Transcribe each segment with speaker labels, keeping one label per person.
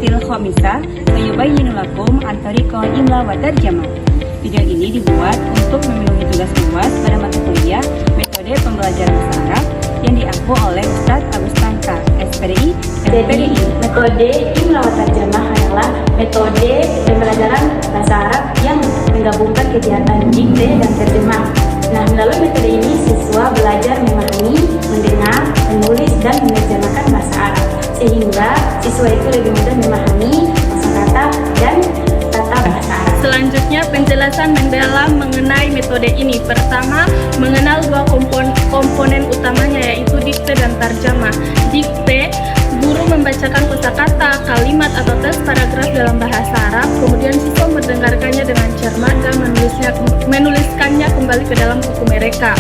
Speaker 1: fil khomisa wa yubayyinu lakum an tariqal imla wa tarjamah. Video ini dibuat untuk memenuhi tugas UAS pada mata kuliah metode pembelajaran bahasa Arab yang diampu oleh Ustadz Agus Tanka, SPDI,
Speaker 2: Jadi, metode imla wa tarjamah adalah metode pembelajaran bahasa Arab yang menggabungkan kegiatan dikte dan terjemah. Nah, melalui metode ini siswa belajar memahami, mendengar, menulis, dan menerjemahkan bahasa Arab, sehingga siswa itu lebih mudah memahami kosakata dan tata bahasa Arab.
Speaker 3: Selanjutnya, penjelasan mendalam mengenai metode ini. Pertama, mengenal dua komponen utamanya, yaitu dikte dan tarjamah. Dikte, guru membacakan kosakata, kalimat atau teks paragraf dalam bahasa Arab, kemudian siswa mendengarkannya dengan cermat dan menuliskannya kembali ke dalam buku mereka.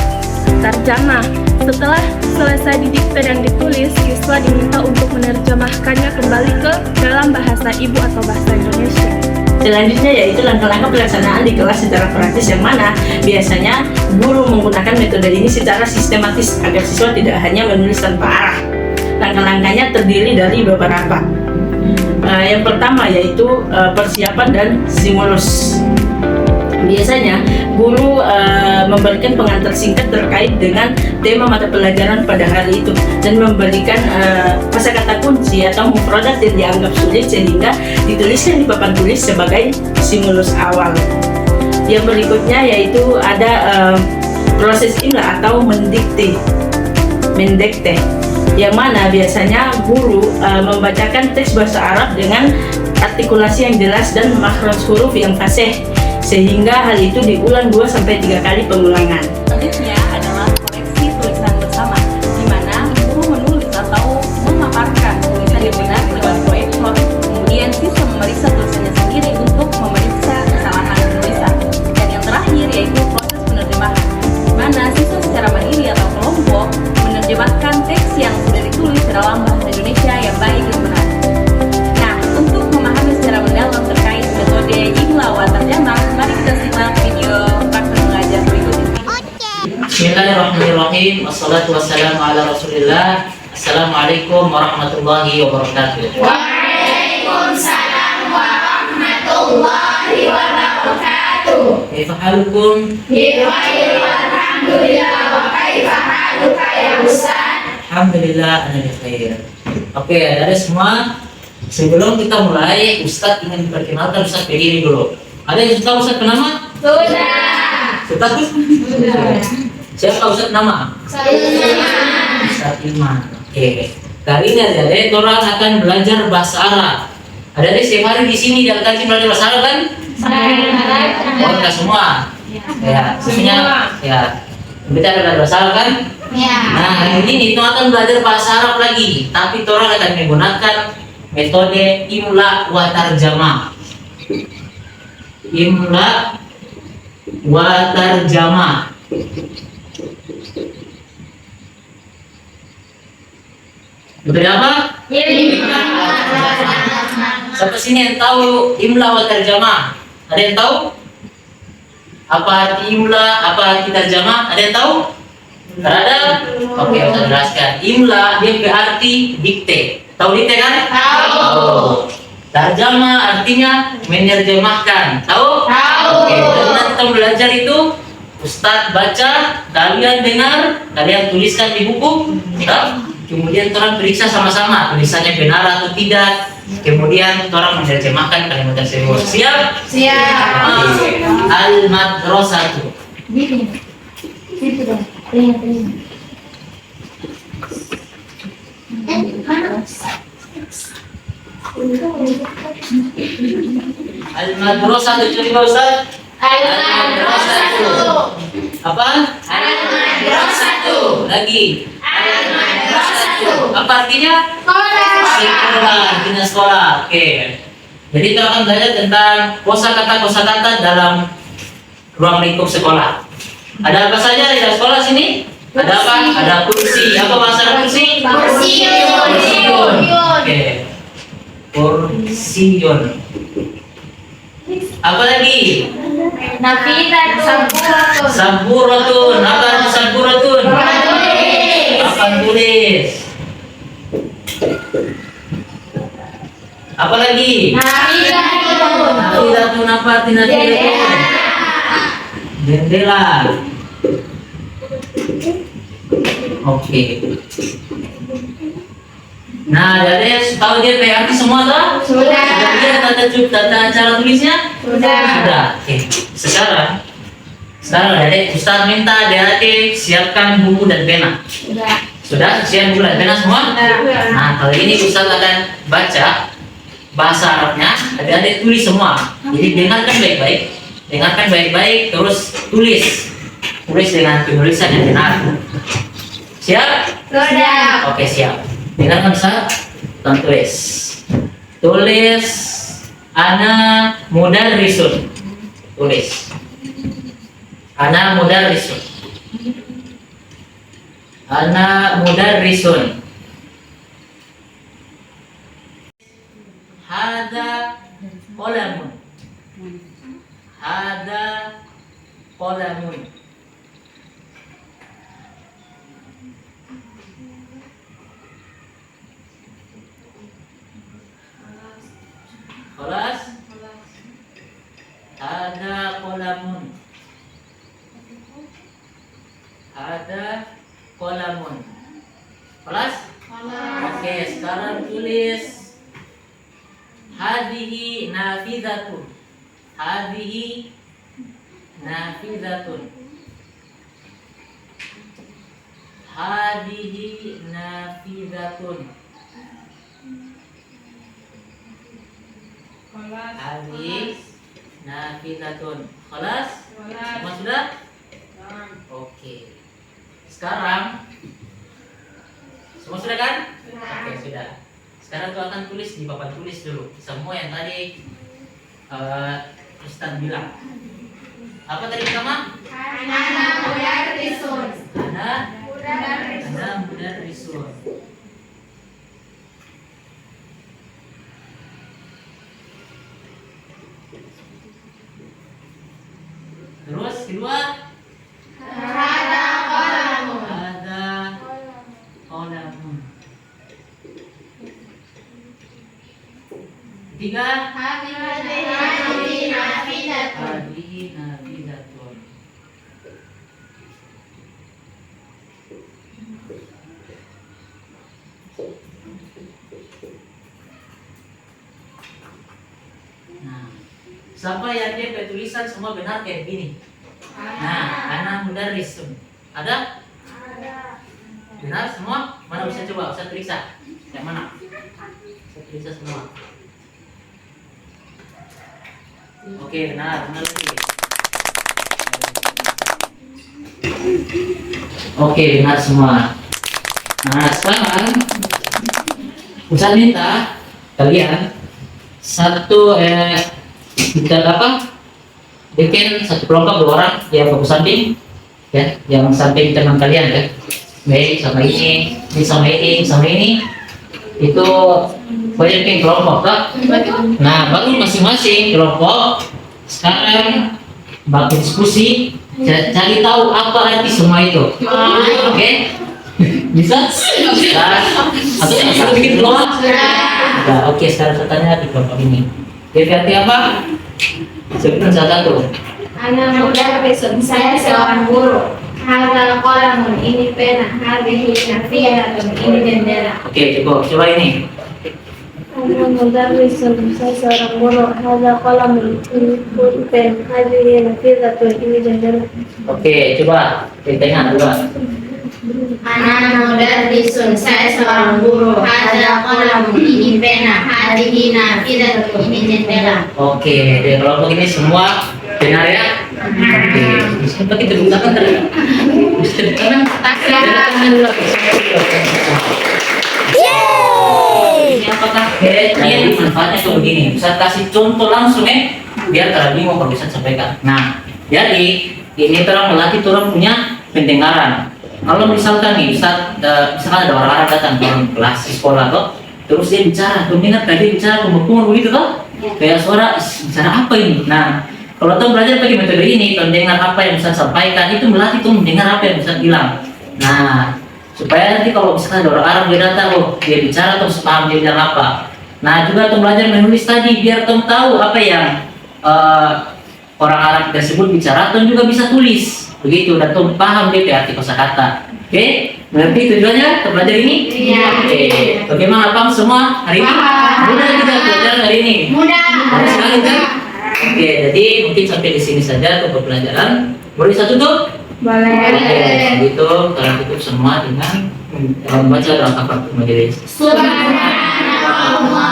Speaker 3: Tarjamah, setelah selesai didikte dan ditulis, siswa diminta untuk menerjemahkannya kembali ke dalam bahasa ibu atau bahasa Indonesia.
Speaker 4: Selanjutnya yaitu langkah-langkah pelaksanaan di kelas secara praktis, yang mana biasanya guru menggunakan metode ini secara sistematis agar siswa tidak hanya menulis tanpa arah. Langkah-langkahnya terdiri dari beberapa. Yang pertama yaitu persiapan dan stimulus. Biasanya guru memberikan pengantar singkat terkait dengan tema mata pelajaran pada hari itu dan memberikan kosakata kunci atau mufradat yang dianggap sulit sehingga dituliskan di papan tulis sebagai stimulus awal. Yang berikutnya yaitu ada proses imla atau mendikte, yang mana biasanya guru membacakan teks bahasa Arab dengan artikulasi yang jelas dan makhraj huruf yang fasih, sehingga hal itu diulang 2-3 kali pengulangan.
Speaker 1: Selanjutnya adalah koreksi tulisan bersama, di mana guru menulis atau memaparkan tulisan yang benar lewat proyektor. Kemudian siswa memeriksa tulisannya sendiri untuk memeriksa kesalahan penulisan. Dan yang terakhir yaitu proses penerjemahan, di mana siswa secara mandiri atau kelompok menerjemahkan teks yang sudah ditulis dalam bahasa Indonesia yang baik dan benar. Nah, untuk memahami secara mendalam terkait metode imla wa tarjamah, mari kita simak video praktek mengajar berikut ini.
Speaker 5: Bismillahirrahmanirrahim. Wassalatu wassalamu ala Rasulillah. Assalamualaikum warahmatullahi wabarakatuh.
Speaker 6: Waalaikumsalam warahmatullahi wabarakatuh.
Speaker 5: Kaifa halukum?
Speaker 6: Bikhair walhamdulillah, wa kaifa haluka ya Ustaz?
Speaker 5: Alhamdulillah ana bikhair. Oke, ada semua. Sebelum kita mulai, Ustadz ingin memperkenalkan Ustadz berdiri dulu. Ada yang tahu Ustadz nama?
Speaker 6: Sudah.
Speaker 5: Sudah. Siapa Ustadz nama? Ustadz Iman. Oke. Kali ini adik-adik orang akan belajar bahasa Arab. Adik-adik setiap hari di sini dia akan belajar bahasa Arab kan? Oh, enggak semua. Ya, semuanya. Ya. Kita ada belajar bahasa Arab kan?
Speaker 6: Ya.
Speaker 5: Nah, hari ini kita akan belajar bahasa Arab lagi, tapi orang akan menggunakan metode imla wa tarjamah. Imla wa tarjamah. Betul apa? Sampai sini yang tahu imla wa tarjamah? Ada yang tahu? Apa arti imla, apa arti tarjamah? Ada yang tahu? Tidak ada? Oke, saya jelaskan. Imla dia berarti dikte. Tahu dikte kan? Tahu. Tarjamah artinya menerjemahkan. Tahu?
Speaker 6: Tahu.
Speaker 5: Oke, dan nanti kita belajar itu Ustadz baca, kalian dengar, kalian tuliskan di buku, ya? Kemudian orang periksa sama-sama tulisannya benar atau tidak. Kemudian orang menerjemahkan kalimat tersebut. Siap?
Speaker 6: Siap.
Speaker 5: Al-madrasatu. Al-madrasatu coba Ustaz.
Speaker 6: Al-madrasatu.
Speaker 5: Apa?
Speaker 6: Al-madrasatu.
Speaker 5: Lagi.
Speaker 6: Al-madrasatu.
Speaker 5: Apa artinya? Sekolah, artinya sekolah. Oke. Jadi kita akan belajar tentang kosakata dalam ruang lingkup sekolah. Ada apa saja di dalam sekolah sini? Ada apa? Ada kursi. Apa bahasa kursi?
Speaker 6: Kursiun.
Speaker 5: Oke. Kursiun. Apa lagi?
Speaker 6: Nafidatun.
Speaker 5: Saburatun. Apa arti saburatun? Papan tulis. Apa lagi?
Speaker 6: Nafidatun.
Speaker 5: Nafidatun apa arti nafidatun? Jendela. Oke. Nah, jadi tahu dia arti semua toh?
Speaker 6: Sudah.
Speaker 5: Sudah lihat tata cara tulisnya?
Speaker 6: Sudah.
Speaker 5: Sudah. Oke. Sekarang Dede Ustaz minta adik-adik siapkan buku dan pena. Sudah siap buku dan pena semua? Nah, kali ini Ustaz akan baca bahasa Arabnya, adik-adik tulis semua. Jadi dengarkan baik-baik. Dengarkan baik-baik terus tulis. Tulis dengan penulisan yang benar. Siap?
Speaker 6: Sudah.
Speaker 5: Oke, siap. Dengarkan Ustaz dan tulis. Tulis ana mudarrisun. Tulis. Ana mudarrisun. Ana mudarrisun. Hada qalamun. Hada qalamun. Khalas? Hada qalamun. Hada qalamun. Khalas? Oke, sekarang tulis hadihi nafidatun. Hadihi nafidatun. Hadihi nafidatun. Hadihi nafidatun. Khalas? Semua sudah? Oke. Sekarang semua sudah kan? Oke, sudah. Sekarang tuh akan tulis di papan tulis dulu. Semua yang tadi Ustaz bilang. Apa tadi pertama?
Speaker 6: Ana mudarrisun.
Speaker 5: Ana mudarrisun. Terus kedua,
Speaker 6: Hada qalamun.
Speaker 5: ada qalamun. Ketiga,
Speaker 6: Hadihi nafidatun.
Speaker 5: hadihi nafidatun. Nah, siapa yang dia tulisan semua benar kayak gini? Nah, anak mudarrisun. Ada? Benar semua? Mana bisa coba? Bisa periksa. Yang mana? Bisa periksa semua. Oke, benar lagi. Oke, benar semua. Nah, sekarang Ustaz minta kalian satu kita bikin satu kelompok 2 orang yang fokus samping, ya, yang samping teman kalian ya. Baik, sama ini sama ini, sama ini. Itu boleh bikin kelompok, tak? Nah, baru masing-masing kelompok sekarang bagi diskusi, cari tahu apa arti semua itu. Oke? Bisa? Atau satu bikin kelompok? Nah, oke, sekarang saya tanya di kelompok ini. Jadi arti apa? Sebutkan satu.
Speaker 6: Ana mudarrisun. Saya seorang guru. Hada qalamun. Ini pena. Hadihi nafidatun. Ini jendela.
Speaker 5: Oke, coba ini.
Speaker 7: Ana mudarrisun, saya seorang guru. Hada qalamun, ini pulpen. Hadihi nafidatun, ini jendela.
Speaker 5: Oke, coba di tengah dulu.
Speaker 6: Ana mudarrisun. Saya seorang guru. Hada qalamun. Ini pena. Hadihi nafidatun. Ini jendela.
Speaker 5: Oke, di kelompok ini semua benar ya? Oke, bisa pakai tepuk tangan tadi. Bisa tepuk tangan. Ini apakah bedanya manfaatnya tuh begini? Bisa kasih contoh langsung ya, biar kalian bingung kalau bisa sampaikan. Nah, jadi ini terang melatih orang punya pendengaran. Kalau misalkan nih, misalkan ada orang Arab datang ke kelas di sekolah tuh, terus dia bicara, tuh minat tadi bicara kumur begitu tuh, kayak suara bicara apa ini? Nah, kalau tuh belajar pakai metode ini, tuh dengar apa yang bisa sampaikan, itu melatih tuh mendengar apa yang bisa bilang. Nah, supaya nanti kalau misalkan ada orang Arab dia datang, dia bicara terus paham dia bilang apa. Nah, juga tom belajar menulis tadi biar tom tahu apa yang orang Arab tersebut bicara, tom juga bisa tulis. Begitu, dan tom paham DP arti kosakata. Oke, mengerti tujuannya tom belajar ini?
Speaker 6: Iya.
Speaker 5: Oke, bagaimana paham semua hari ini? Mudah tidak pelajaran hari ini?
Speaker 6: Mudah.
Speaker 5: Mudah sekali kan? Oke, jadi mungkin sampai di sini saja untuk pembelajaran. Boleh bisa tutup? Oke, begitu. Kalian tutup semua dengan membaca doa kafaratul majelis.
Speaker 6: Subhanallahumma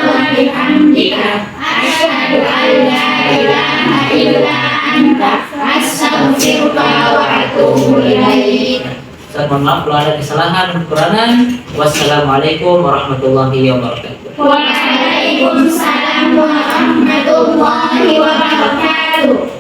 Speaker 6: wa bihamdika asyhadu an la ilaha illa anta astaghfiruka wa atubu ilaik.
Speaker 5: Saya mohon maaf kalau ada kesalahan kekurangan. Wassalamualaikum warahmatullahi wabarakatuh.
Speaker 6: Waalaikumsalam warahmatullahi wabarakatuh.